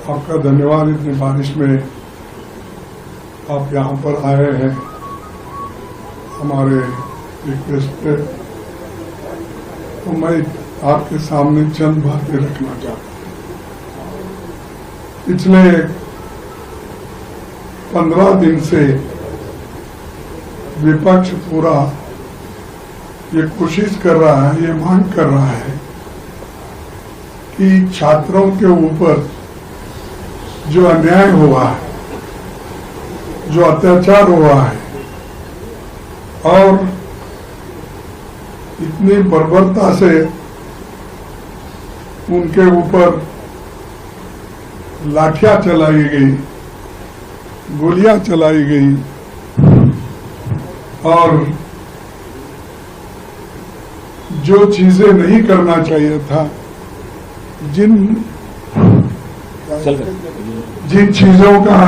आपका धन्यवाद। इतनी बारिश में आप यहाँ पर आए हैं हमारे रिक्वेस्ट पे, तो मैं आपके सामने चंद बातें रखना चाहता हूँ। पिछले 15 दिन से विपक्ष पूरा ये कोशिश कर रहा है, ये मांग कर रहा है कि छात्रों के ऊपर जो अन्याय हुआ है, जो अत्याचार हुआ है और इतनी बर्बरता से उनके ऊपर लाठियां चलाई गई, गोलियां चलाई गई और जो चीजें नहीं करना चाहिए था, जिन चीजों का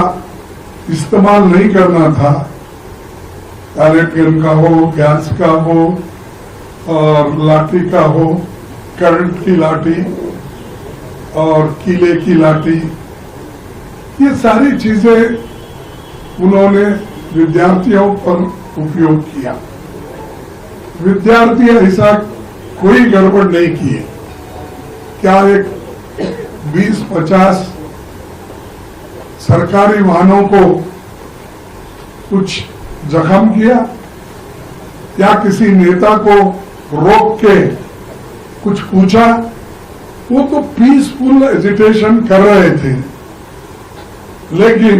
इस्तेमाल नहीं करना था, पैलेट गन का हो, गैस का हो और लाठी का हो, करंट की लाठी और कीले की लाठी, ये सारी चीजें उन्होंने विद्यार्थियों पर उपयोग किया। विद्यार्थी ऐसा कोई गड़बड़ नहीं किए। क्या एक 20-50 सरकारी वाहनों को कुछ जख्म किया या किसी नेता को रोक के कुछ पूछा? वो तो पीसफुल एजिटेशन कर रहे थे, लेकिन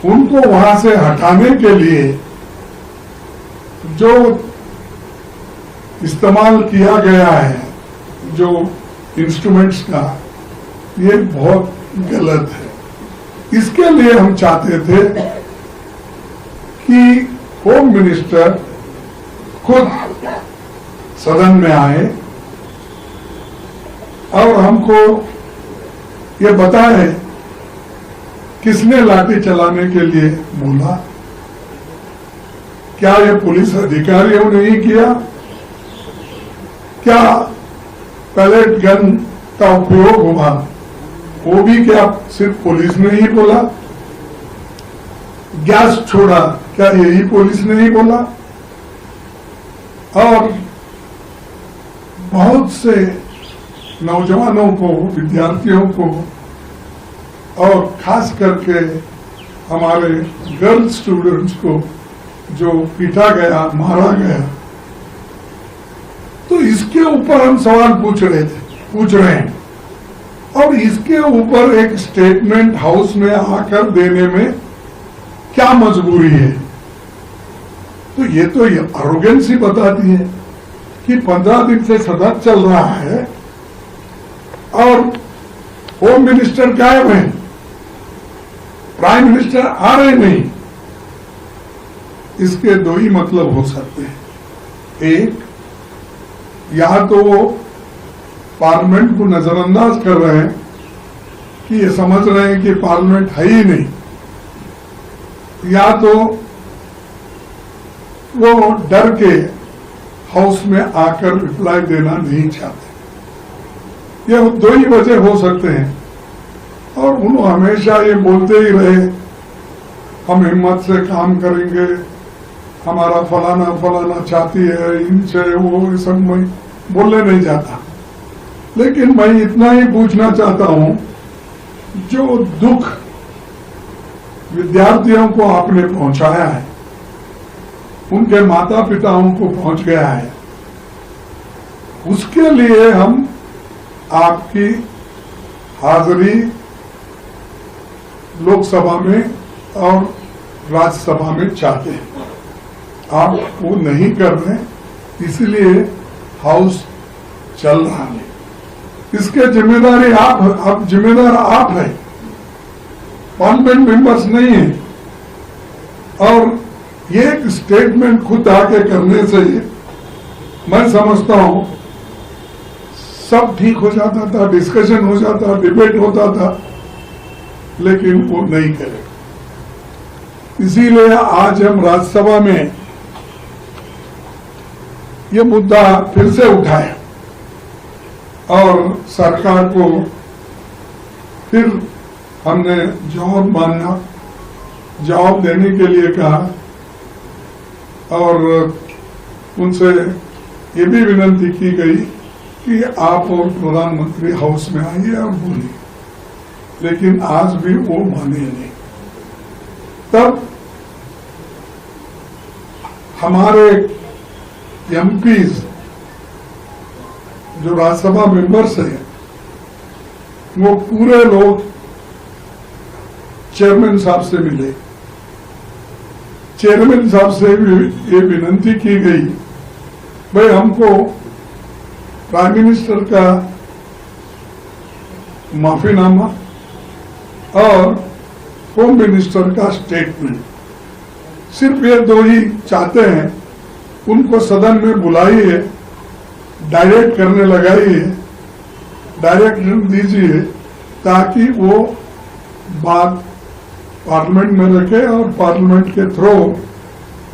उनको वहां से हटाने के लिए जो इस्तेमाल किया गया है, जो इंस्ट्रूमेंट्स का, ये बहुत गलत है। इसके लिए हम चाहते थे कि होम मिनिस्टर खुद सदन में आए और हमको ये बताए किसने लाठी चलाने के लिए बोला। क्या ये पुलिस अधिकारियों ने ही किया? क्या पैलेट गन का उपयोग हुआ, वो भी क्या सिर्फ पुलिस ने ही बोला? गैस छोड़ा, क्या यही पुलिस ने ही बोला? और बहुत से नौजवानों को, विद्यार्थियों को और खास करके हमारे गर्ल स्टूडेंट्स को जो पीटा गया, मारा गया, तो इसके ऊपर हम सवाल पूछ रहे हैं और इसके ऊपर एक स्टेटमेंट हाउस में आकर देने में क्या मजबूरी है? तो ये अरोगेंसी बताती है कि 15 दिन से सदन चल रहा है और होम मिनिस्टर गायब है, प्राइम मिनिस्टर आ रहे नहीं। इसके दो ही मतलब हो सकते हैं। एक, या तो वो पार्लियामेंट को नजरअंदाज कर रहे हैं कि ये समझ रहे हैं कि पार्लियामेंट है ही नहीं, या तो वो डर के हाउस में आकर रिप्लाई देना नहीं चाहते। ये दो ही वजह हो सकते हैं। और उन्होंने हमेशा ये बोलते ही रहे, हम हिम्मत से काम करेंगे, हमारा फलाना फलाना चाहती है, इनसे वो सब मैं बोलने नहीं जाता। लेकिन मैं इतना ही पूछना चाहता हूं, जो दुख विद्यार्थियों को आपने पहुंचाया है, उनके माता पिताओं को पहुंच गया है, उसके लिए हम आपकी हाजिरी लोकसभा में और राज्यसभा में चाहते हैं। आप वो नहीं कर रहे, इसलिए हाउस चल रहा है। इसके जिम्मेदारी आप जिम्मेदार आप हैं, पार्लियामेंट मेंबर्स नहीं है। और ये एक स्टेटमेंट खुद आके करने से मैं समझता हूं सब ठीक हो जाता था, डिस्कशन हो जाता, डिबेट होता था, लेकिन वो नहीं करे। इसीलिए आज हम राज्यसभा में ये मुद्दा फिर से उठाया और सरकार को फिर हमने जवाब मांगा, जवाब देने के लिए कहा और उनसे ये भी विनती की गई कि आप और प्रधानमंत्री हाउस में आइए और बोलिए, लेकिन आज भी वो माने नहीं। तब हमारे एमपीज जो राज्यसभा मेंबर्स हैं, वो पूरे लोग चेयरमैन साहब से मिले। चेयरमैन साहब से ये विनती की गई, भाई हमको प्राइम मिनिस्टर का माफीनामा और होम मिनिस्टर का स्टेटमेंट, सिर्फ ये दो ही चाहते हैं। उनको सदन में बुलाइए, डायरेक्ट करने लगाइए, डायरेक्शन दीजिए ताकि वो बात पार्लियामेंट में रखे और पार्लियामेंट के थ्रू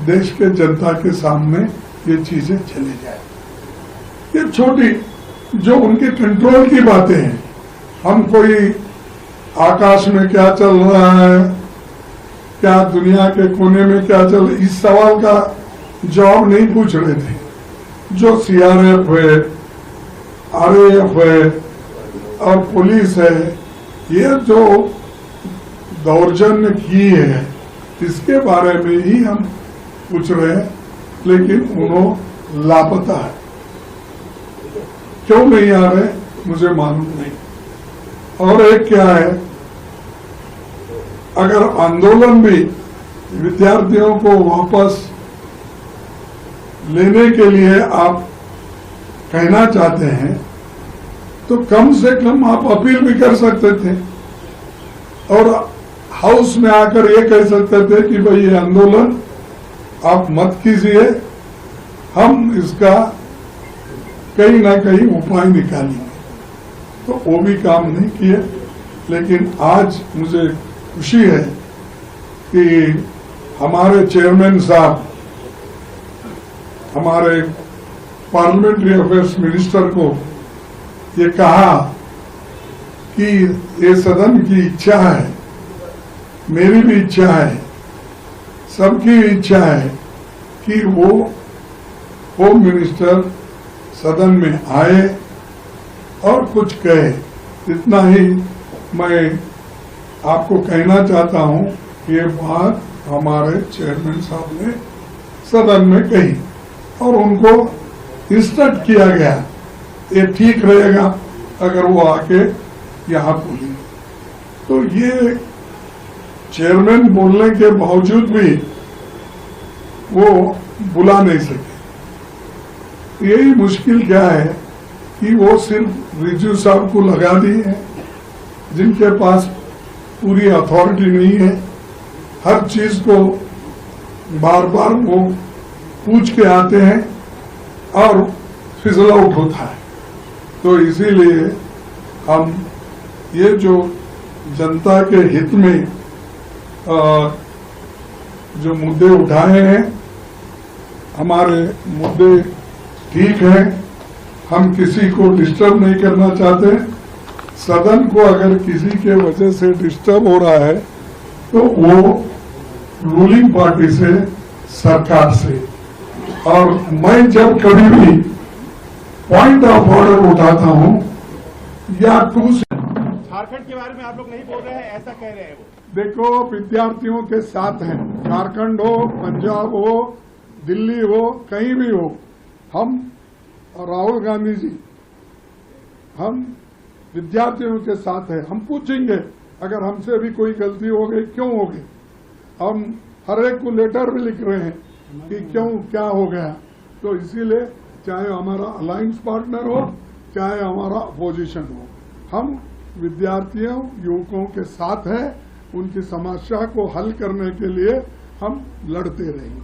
देश के जनता के सामने ये चीजें चली जाए। ये छोटी जो उनके कंट्रोल की बातें हैं, हम कोई आकाश में क्या चल रहा है, क्या दुनिया के कोने में क्या चल रहा है, इस सवाल का जवाब नहीं पूछ रहे थे। जो सीआरएफ है, आरएएफ है और पुलिस है, ये जो दौर्जन्य की है इसके बारे में ही हम पूछ रहे हैं, लेकिन उन्होंने लापता है। क्यों नहीं आ रहे मुझे मालूम नहीं। और एक क्या है, अगर आंदोलन भी विद्यार्थियों को वापस लेने के लिए आप कहना चाहते हैं तो कम से कम आप अपील भी कर सकते थे और हाउस में आकर ये कह सकते थे कि भाई ये आंदोलन आप मत कीजिए, हम इसका कहीं ना कहीं उपाय निकालेंगे। तो वो भी काम नहीं किए। लेकिन आज मुझे खुशी है कि हमारे चेयरमैन साहब हमारे पार्लियामेंट्री अफेयर्स मिनिस्टर को ये कहा कि ये सदन की इच्छा है, मेरी भी इच्छा है, सबकी इच्छा है कि वो होम मिनिस्टर सदन में आए और कुछ कहे। इतना ही मैं आपको कहना चाहता हूं। ये बात हमारे चेयरमैन साहब ने सदन में कही और उनको इंस्ट्रक्ट किया गया, ये ठीक रहेगा अगर वो आके यहाँ बोलेंगे। तो ये चेयरमैन बोलने के बावजूद भी वो बुला नहीं सके। यही मुश्किल क्या है कि वो सिर्फ रिजू साहब को लगा दिए हैं, जिनके पास पूरी अथॉरिटी नहीं है। हर चीज को बार बार वो पूछ के आते हैं और फिजल आउट होता है। तो इसीलिए हम ये जो जनता के हित में जो मुद्दे उठाए हैं, हमारे मुद्दे ठीक हैं। हम किसी को डिस्टर्ब नहीं करना चाहते। सदन को अगर किसी के वजह से डिस्टर्ब हो रहा है तो वो रूलिंग पार्टी से, सरकार से। और मैं जब कभी भी पॉइंट ऑफ ऑर्डर उठाता हूं या झारखंड के बारे में आप लोग नहीं बोल रहे हैं, ऐसा कह रहे हैं वो। देखो, विद्यार्थियों के साथ हैं, झारखंड हो, पंजाब हो, दिल्ली हो, कहीं भी हो। हम राहुल गांधी जी, हम विद्यार्थियों के साथ है। हम पूछेंगे अगर हमसे भी कोई गलती हो गई, क्यों हो गई। हम हर एक को लेटर भी लिख रहे हैं कि क्यों, क्या हो गया। तो इसीलिए चाहे हमारा अलायंस पार्टनर हो, चाहे हमारा अपोजिशन हो, हम विद्यार्थियों, युवकों के साथ हैं। उनकी समस्या को हल करने के लिए हम लड़ते रहेंगे।